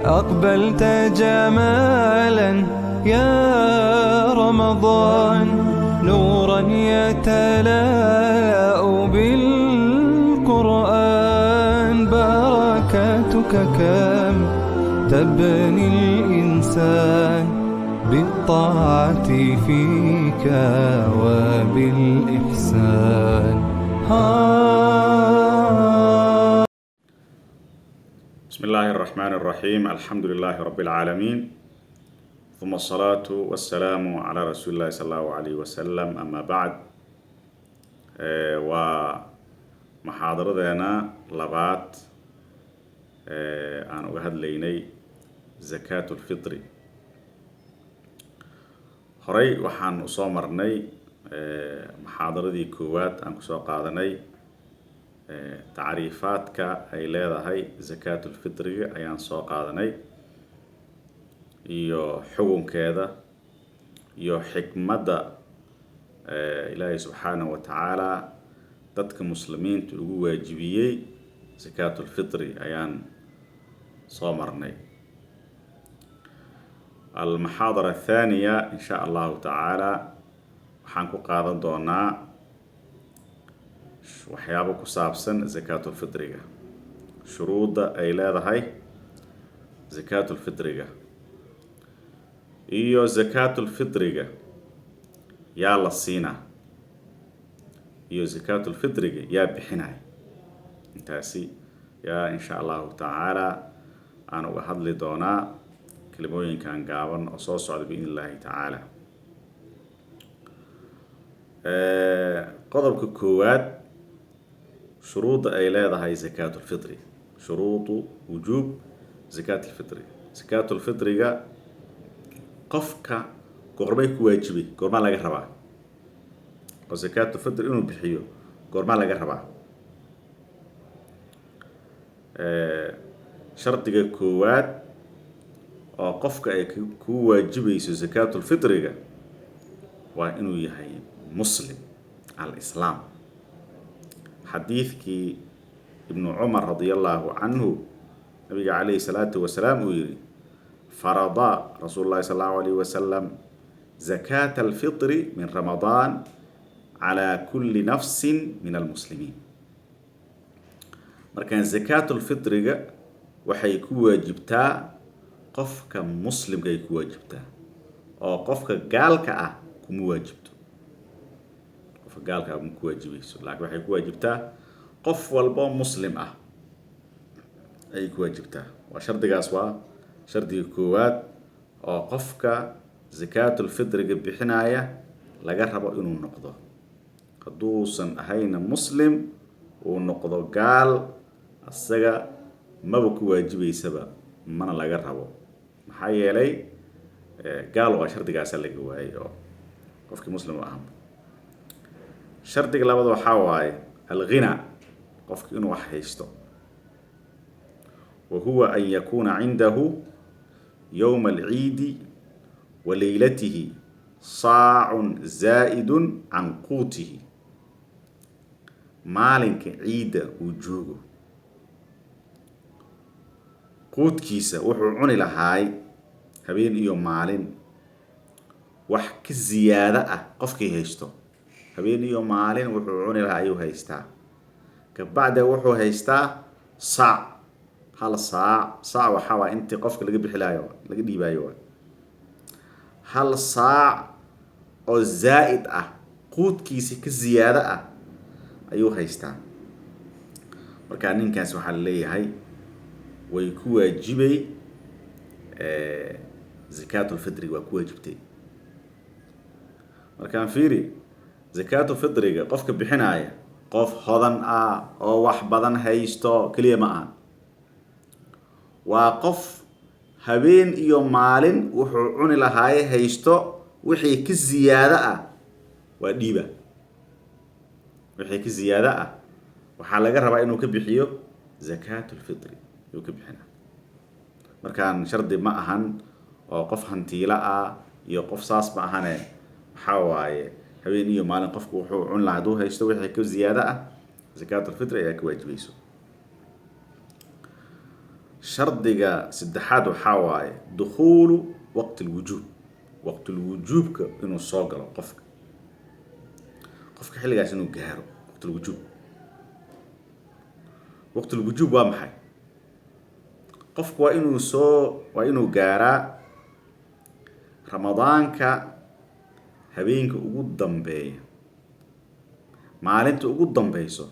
أقبلت جمالا يا رمضان، نورا يتلاء بالقرآن. بركاتك كم تبني الإنسان بالطاعة فيك وبالإحسان. بسم الله الرحمن الرحيم. الحمد لله رب العالمين، ثم الصلاة والسلام على رسول الله صلى الله عليه وسلم. أما بعد، ومحاضرتنا لبات aan uga hadlaynay zakaatul fitri. horey waxaan usoo marnay muxaadaradii koowaad aan kusoo qaadanay tacriifaadka ay leedahay zakaatul fitriga ayaan soo qaadanay iyo xukunkeeda iyo xikmadda ilaahay subxaanahu wa tacaala dadka muslimiinta ugu waajibiyey zakaatul fitri ayaan soo marnay. المحاضرة الثانية إن شاء الله تعالى waxaan ku qaadan doonaa waxyaabo ku saabsan zakaatul fitriga, shuruudda ay leedahay zakaatul fitriga, iyo zakaatul fitriga yaa la siinaa iyo zakaatul fitriga yaa bixinaya. intaasi yaa in sha allahu tacaala aan uga hadli doonaa kelimooyinkan gaaban oo soo socda biidni illaahi tacaala. qodobka koowaad, shuruudda ay leedahay zakaatul fitri. shuruudu wujuub zakaatul fitri. zakaatul fitriga qofka goormay ku waajibay, goormaa laga rabaa oo zakaatul fitri inuu bixiyo, goormaa laga rabaa? shardiga koowaad oo qofka ay ku waajibayso zakaatul fitriga waa inuu yahay muslim al-islaam. xadiidkii ibnu cumar radiallahu canhu, nabiga calayhi salaatu wasalaam uu yidhi farada rasuulu llahi sal allahu alayhi wasalam zakaata alfitri min ramadaan calaa kulli nafsin min almuslimiin. markaan zakaatul fitriga waxay ku waajibtaa qofka muslimka ay ku waajibtaa oo qofka gaalka ah kuma waajibto. qofka gaalka ah kuma ku waajibayso, laakiin waxay ku waajibtaa qof walbo muslim ah ayay ku waajibtaa. waa shardigaas, waa shardiga koowaad oo qofka zakaatul fitriga bixinaya laga rabo inuu noqdo. hadduusan ahayna muslim uu noqdo gaal, asaga maba ku waajibaysaba, mana laga rabo. maxaa yeelay gaal waa shardigaasa laga waayay oo qofkii muslim u ahaa. shardiga labaad waxaa waaye alghina, qofki inuu wax haysto. wa huwa an yakuuna cindahu yowma alciidi wa leylatihi saacun zaa'idun can quutihi. maalinka ciidda uu joogo quudkiisa wuxuu cuni lahaay habeen iyo maalin wax ka ziyaado ah qofkii haysto. habeen iyo maalin wuxuu cuni lahaa ayuu haystaa. kabacda wuxuu haystaa saac, hal saac. saac waxaa waa intii qofka laga bixilaayo, laga dhiibaayo. hal saac oo zaa'id ah, quudkiisa ka ziyaado ah ayuu haystaa. markaa ninkaas waxaa la leeyahay way ku waajibay zakaatul fitriga, waa ku waajibtay. markaan fiiri, zakaatul fitriga qofka bixinaya qof hodan ah oo wax badan haysto keliya ma aha. waa qof habeen iyo maalin wuxuu cuni lahaaye haysto, wixii ka ziyaado ah waa dhiiba. wixii ka ziyaado ah waxaa laga rabaa inuu ka bixiyo zakaatul fitri ayuu ka bixina. markaan shardi ma ahan oo qof hantiilo ah iyo qof saas ma ahane. waxaa waaye habeen iyo maalin qofku wuxuu cuni lahaa hadduu haysto wixii ka ziyaado ah zakaatul fitri ayaa ka waajibayso. shardiga saddexaad waxaa waaye dukhuulu waqti lwujuub waqtilwujuubka inuu soo galo qofka xilligaas inuu gaaro waqtilwujuub. waqtilwujuub waa maxay? qofku waa inuu gaaraa ramadaanka habeenka ugu dambeeya, maalinta ugu dambeyso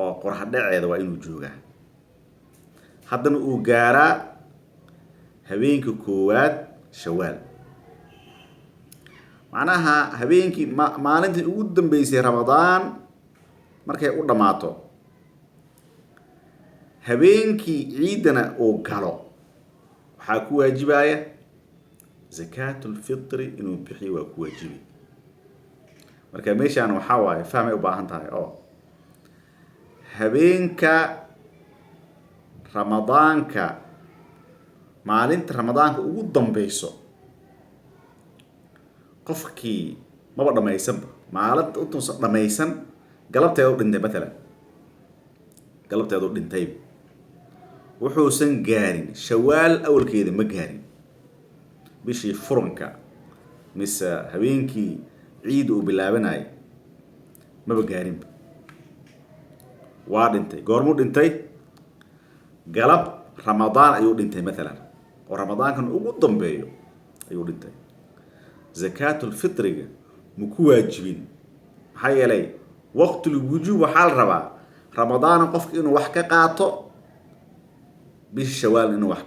oo qorax dhaceeda waa inuu joogaa. haddana uu gaaraa habeenka koowaad shawaal, macnaha habeenkii maalintii ugu dambeysay ramadaan markay u dhammaato, habeenkii ciidana uu galo, waxaa ku waajibaya zakaatulfitri inuu bixiyo, waa ku waajibi. marka meeshaan waxaa waaye fahmay u baahan tahay oo habeenka ramadaanka, maalinta ramadaanka ugu dambeyso qofkii maba dhamaysanba, maalinta intuusan dhamaysan galabteeda u dhintay, matalan galabteeda u dhintay, wuxuusan gaarin shawaal awalkeeda ma gaarin, bishii furanka mise habeenkii ciid uu bilaabanayay maba gaarinba, waa dhintay. goormuu dhintay? galab ramadaan ayuu dhintay matalan, oo ramadaankan ugu dambeeyo ayuu dhintay. zakaatulfitriga ma ku waajibin, maxaa yeelay waqtilwujuub waxaa la rabaa ramadaana qofka inuu wax ka qaato, bishi shawaal inuu wax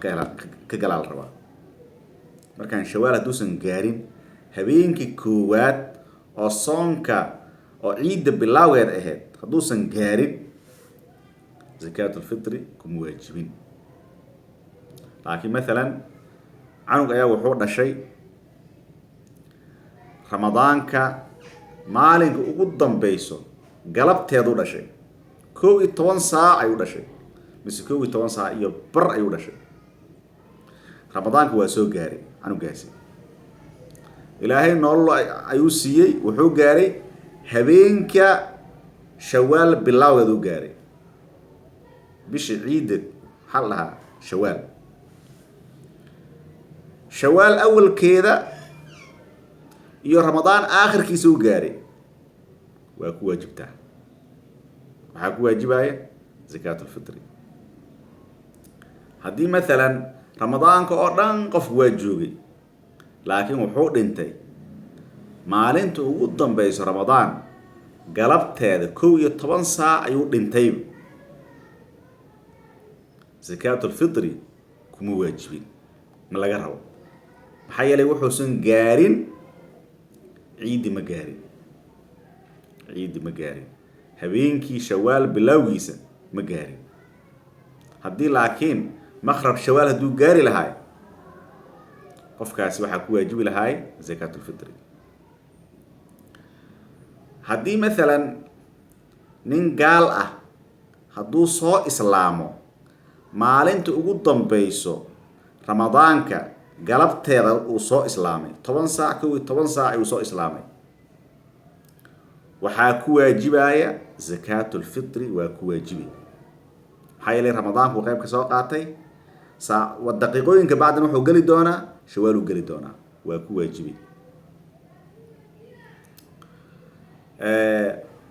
ka galaa la rabaa. markaan shawaal hadduusan gaarin, habeenkii koowaad oo soonka oo ciidda bilaaweed ahayd hadduusan gaarin, zakaatulfitri kuma waajibin. laakiin matalan canug ayaa wuxuu dhashay ramadaanka maalinka ugu dambeyso galabteedu dhashay, 11 saac ayuu dhashay mise 11 saac iyo bar ayuu dhashay. ramadaanka waa soo gaaray canugaasi, ilaahay nolol ayuu siiyey, wuxuu gaaray habeenka shawaal bilaaweed u gaaray, bishii ciidda maxaa la dhahaa shawaal. shawaal awalkeeda iyo ramadaan aakhirkiisa u gaaray, waa ku waajibtaa. waxaa ku waajibaya zakaatulfitri. haddii matalan ramadaanka oo dhan qofku waa joogay, laakiin wuxuu dhintay maalinta ugu dambeyso ramadaan galabteeda 11 saac ayuu dhintay, zakaatulfitri kuma waajibin, ma laga rabo. maxaa yeelay wuxuusan gaarin ciiddi ma gaarin, habeenkii shawaal bilowgiisa ma gaarin. haddii laakiin maqrab shawaal hadduu gaari lahaay, qofkaasi waxaa ku waajibi lahaay zakaatulfitri. haddii matalan nin gaal ah hadduu soo islaamo maalinta ugu dambeyso ramadaanka galabteeda uu soo islaamay, 10 saac 11 saac ayuu soo islaamay, waxaa ku waajibaya zakaatulfitri, waa ku waajibi. maxaa yeelay ramadaanku qayb ka soo qaatay, daqiiqooyinka bacdan wuxuu geli doonaa shawaaluu geli doonaa, waa ku waajibi.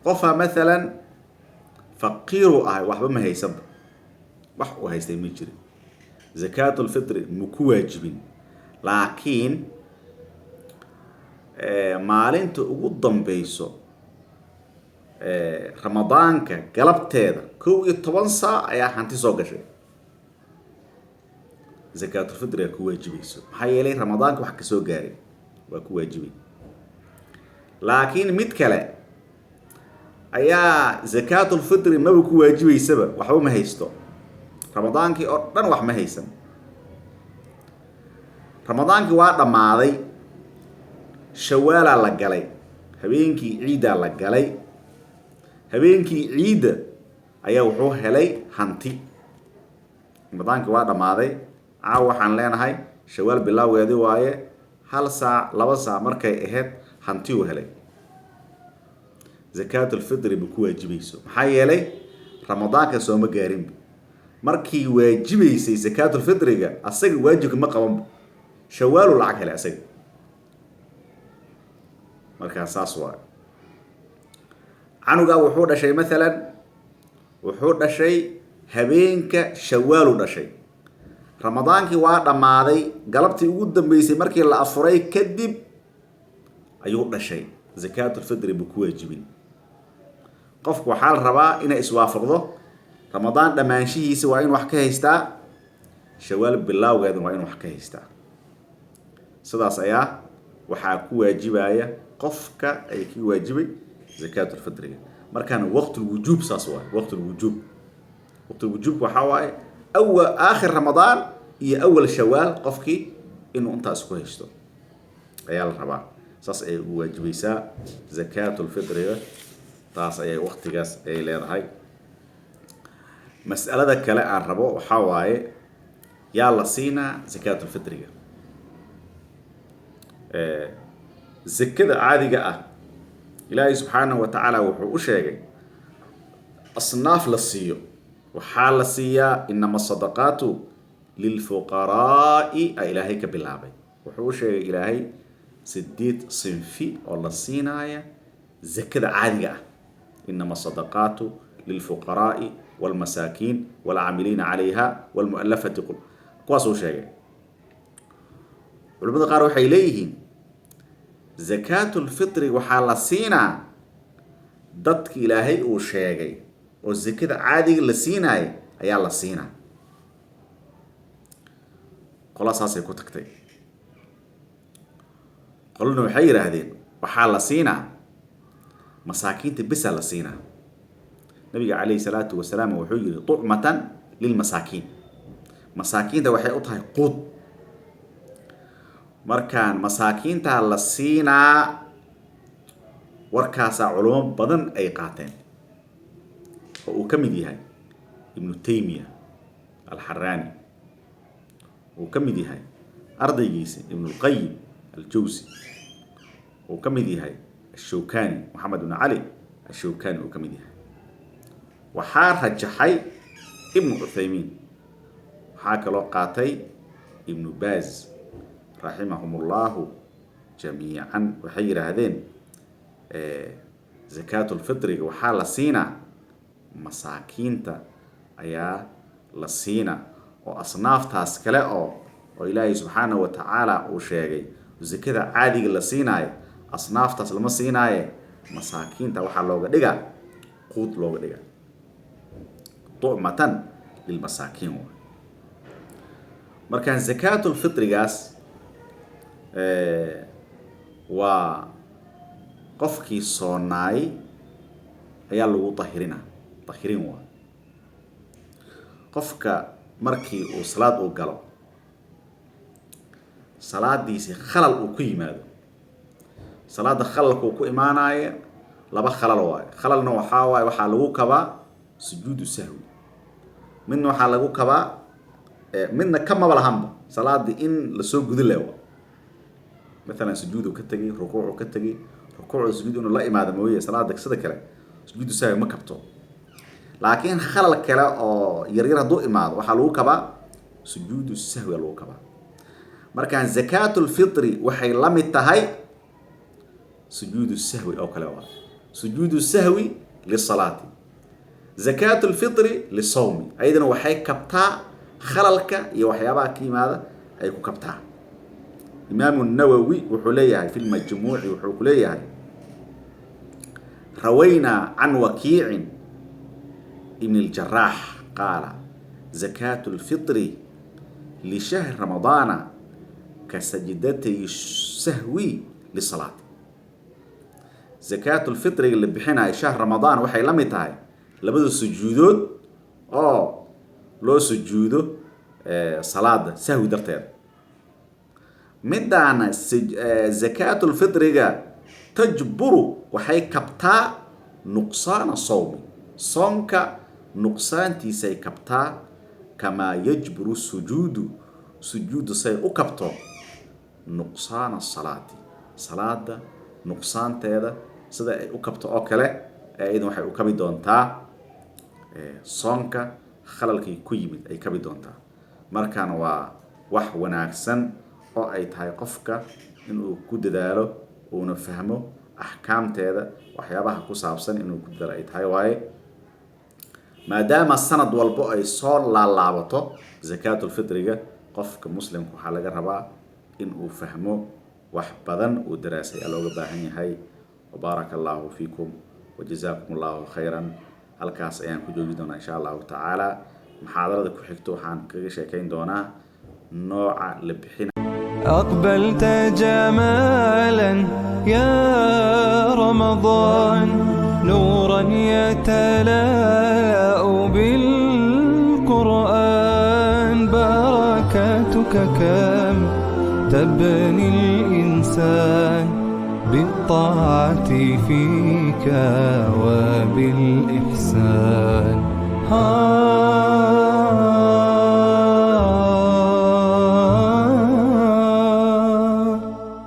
qofaa matalan faqiiru ahay, waxba ma haysanba, wax uu haystay ma jirin, zakaatulfitri ma ku waajibin. laakiin maalinta ugu dambeyso ramadaanka galabteeda 11 saac ayaa hanti soo gashay, zakaatulfitriga ku waajibayso, maxaa yeelay ramadaanka wax ka soo gaaray, waa ku waajibay. laakiin mid kale ayaa zakaatulfitri maba ku waajibaysaba, waxba ma haysto, ramadaankii oo dhan wax ma haysan, ramadaankii waa dhammaaday, shawaalaa la galay, habeenkii ciiddaa la galay, habeenkii ciidda ayaa wuxuu helay hanti. ramadaankii waa dhammaaday, caawa waxaan leenahay shawaal bilaaweedi waaye, 1 saac 2 saac markay ahayd hanti uu helay, zakaatulfitri ma ku waajibayso, maxaa yeelay ramadaanka sooma gaarinba. markii waajibaysay zakaatul fitriga asaga waajibka ma qaban shawaalu lacag hele asaga markaa saas waa canuga wuxuu dhashay maalan wuxuu dhashay habeenka shawaalu dhashay ramadaankii waa dhammaaday galabtii ugu dambeysay markii la afuray kadib ayuu dhashay zakaatul fitri buu ku waajibin qofku waxaa la rabaa inay iswaafaqdo ramadaan dhammaanshihiisa waa in wax ka haystaa shawaal bilowgeeda waa in wax ka haystaa sidaas ayaa waxaa ku waajibaya qofka ay ka waajibay zakaatul fitriga markaana waqtul wujuub saas waa waqtul wujuub waxa waaye awal aakhir ramadaan iyo awal shawaal qofkii inuu intaas ku haysto ayaa la rabaa saas ay ugu waajibaysaa zakaatul fitriga taas ayay waqtigaas ay leedahay mas'alada kale aan rabo waxa waaye yaa la siinaa zakaatul fitriga zakada caadiga ah ilaahay subxaanahu wa tacaala wuxuu u sheegay asnaaf la siiyo waxaa la siiyaa inama sadaqaatu lilfuqaraa'i a ilaahay ka bilaabay wuxuu u sheegay ilaahay 8 sinfi oo la siinaaya zakada caadiga ah inama sadaqaatu lilfuqaraa'i والمساكين والعاملين عليها والمؤلفة قلوبهم kuwaas uu sheegay culimada qaar waxay leeyihiin zakaatul fitri waxaa la siinaa dadka ilaahay uu sheegay oo zakada caadiga la siinayo ayaa la siinaa qolaasaasay ku tagtay qolna waxay yiraahdeen waxaa la siinaa masaakiinta bisa la siinaa nabiga calayhi salaatu wasalaam wuxuu yiri tu'matan lil masaakiin masaakiinta waxay u tahay quud markaan masaakiinta la siinaa warkaas culimo badan ay qaateen oo uu kamid yahay ibn taymiya al-harrani uu kamid yahay ardaygiisa ibn al-qayyim al-jawzi uu kamid yahay al-shawkani muhammad ibn ali al-shawkani uu kamid yahay waxaa rajaxay ibn uthaymin waxaa kaloo qaatay ibn baz raximahumullahu jamiican waxay yiraahdeen zakaatul fitriga waxaa la siinaa masaakiinta ayaa la siinaa oo asnaaftaas kale oo ilaahay subxaanahu wa tacaala uu sheegay zakada caadiga la siinaayo asnaaftaas lama siinaaye masaakiinta waxaa looga dhigaa quud looga dhigaa طعمة للمساكين مركان زكاة الفطر جاس وقفكي صناي هي اللي طهرين قفك مركي وصلاة وقلب صلاة ديسي خلل وقيمة صلاة خلل وقيماناي لبا خلل واي خلل نوحاواي وحالو كبا سجود السهو منه حالغو كبا منه كما بلهم صلاة إن لسوق ذلوا مثلا سجوده كتجي ركوعه كتجي ركوع سجود إنه لا إمادة موية صلاة دك صدق كلا سجود السهو ما كبته لكن خلل كلا أو يرير ضوء إمادة وحالغو كبا سجود السهو يلو كبا مركان زكاة الفطر وحي لم التهي سجود السهو أو كلا سجود السهو للصلاة زكاة الفطر للصوم أيضا وحي كبتا خللك يوحيابا كيماذا أي كبتا إمام النووي وحليه في المجموع وحليه روينا عن وكيع ابن الجراح قال زكاة الفطر لشهر رمضان كسجدتي السهو للصلاة زكاة الفطر اللي بحنا شهر رمضان وحي لمتاي labada sujuudood oo loo sujuudo salaada sahwi darteed midana zakaatul fitriga tajburu waxay kabtaa nuqsaan sawm soonka nuqsaantiisa ay kabtaa kama yajburu sujuudu say u kabto nuqsaan salaada nuqsaanteeda sida ay u kabto oo kale aydan waxay u kabi doontaa soonka khalalkii ku yimid ay kabi doontaa. markaan waa wax wanaagsan oo ay tahay qofka inuu ku dadaalo uuna fahmo axkaamteeda waxyaabaha ku saabsan inuu ku dadaalo ay tahay waaye maadaama sanad walbo ay soo laalaabato zakaatul fitriga qofka muslimka waxaa laga rabaa inuu fahmo wax badan uu daraasay looga baahan yahay. وبارك الله فيكم وجزاكم الله خيرا. halkaas ayaan ku joogi doonaa insha Allah taala. محاضرة ku xigto waxaan kaga sheekayn doonaa nooca la bixin. أقبلت جمالا يا رمضان نورا يتلاء بالقرآن بركاتك كم تبني الإنسان بالطاعة فيك وبالإحسان